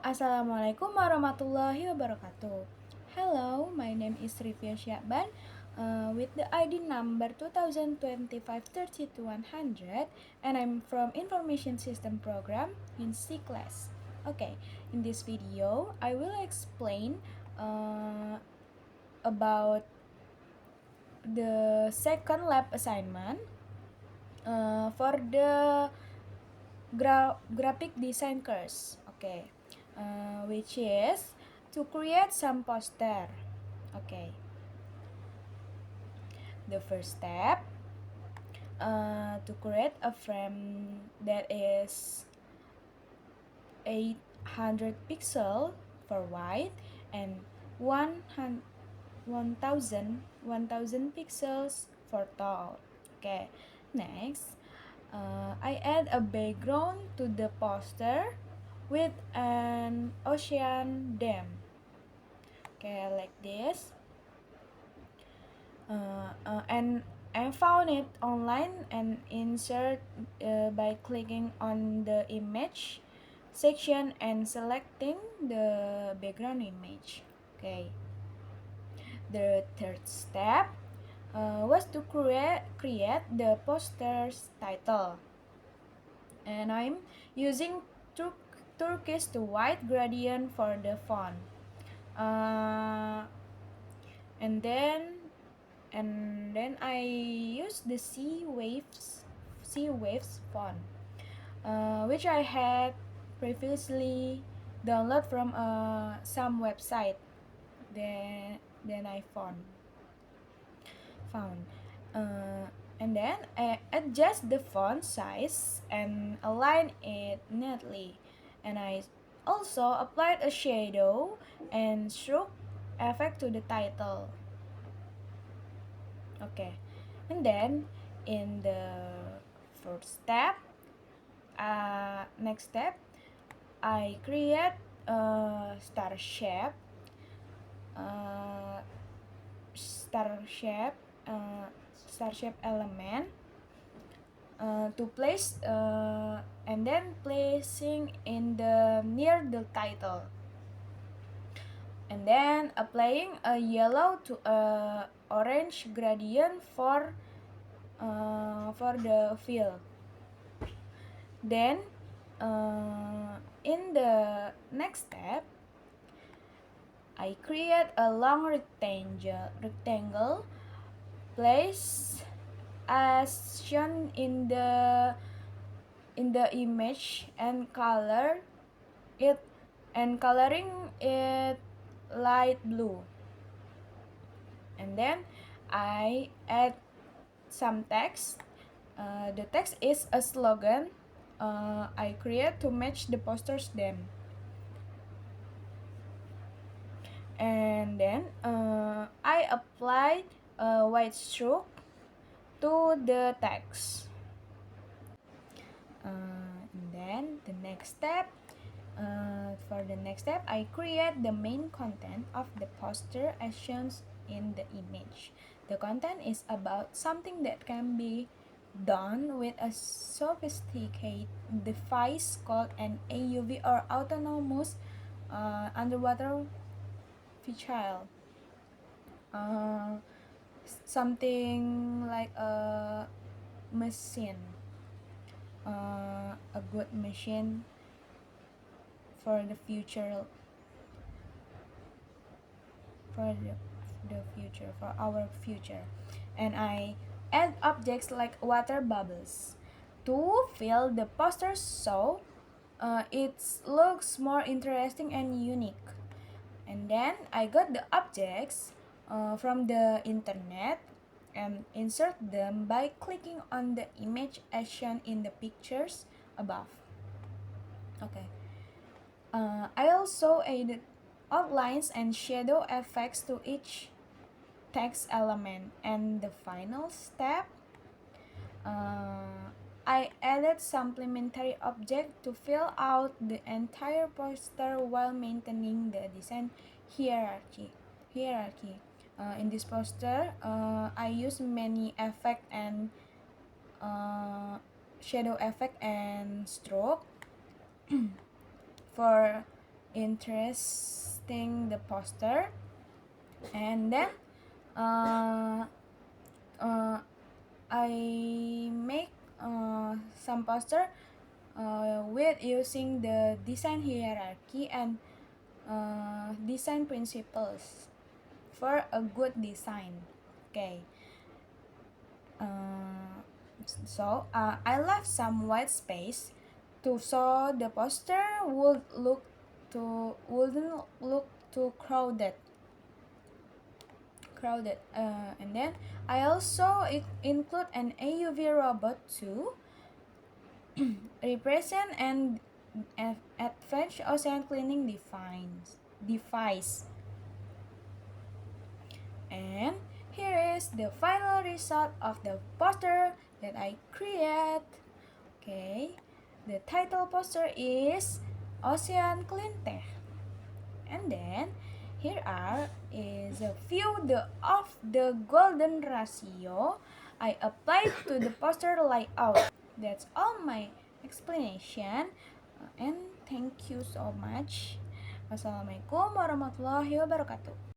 Assalamualaikum warahmatullahi wabarakatuh. Hello, my name is Rifia Syakban with the ID number 2025-32-100 and I'm from Information System Program in C class. Okay, in this video, I will explain about the second lab assignment for the graphic design course. Okay, which is to create some poster. Okay, the first step to create a frame that is 800 pixel for wide and 100 1000 pixels for tall. Okay, next I add a background to the poster with an ocean dam. Okay, like this. And I found it online and insert by clicking on the image section and selecting the background image. Okay. The third step was to create the poster's title, and I'm using Turkish to white gradient for the font. Uh, and then I use the Sea Waves font, which I had previously downloaded from some website. Then I found. And then I adjust the font size and align it neatly. And I also applied a shadow and stroke effect to the title. Okay, and then in the first step, next step, I create a uh, star shape, star shape element to place and then placing in the near the title, and then applying a yellow to a orange gradient for the fill. Then in the next step, I create a long rectangle place as shown in the image and it coloring it light blue. And then I add some text. The text is a slogan I create to match the poster's name. And then I applied a white stroke to the text. And then for the next step, I create the main content of the poster as shown in the image. The content is about something that can be done with a sophisticated device called an AUV or autonomous underwater vehicle. Uh, Something like a machine, a good machine for the future, for for our future. And I add objects like water bubbles to fill the poster so it looks more interesting and unique. And then I got the objects from the internet and insert them by clicking on the image as shown in the pictures above. Okay. I also added outlines and shadow effects to each text element. And the final step, I added supplementary object to fill out the entire poster while maintaining the design hierarchy. In this poster, I use many effect and shadow effect and stroke for interesting the poster, and then uh, uh, I make some poster with using the design hierarchy and design principles for a good design. Okay. I left some white space to so the poster wouldn't look too crowded. And then I also include an AUV robot to represent an advanced ocean cleaning device. And here is the final result of the poster that I create. Okay, the title poster is Ocean Clean Tech. And then here is a few of the golden ratio I applied to the poster layout. That's all my explanation. And thank you so much. Wassalamualaikum warahmatullahi wabarakatuh.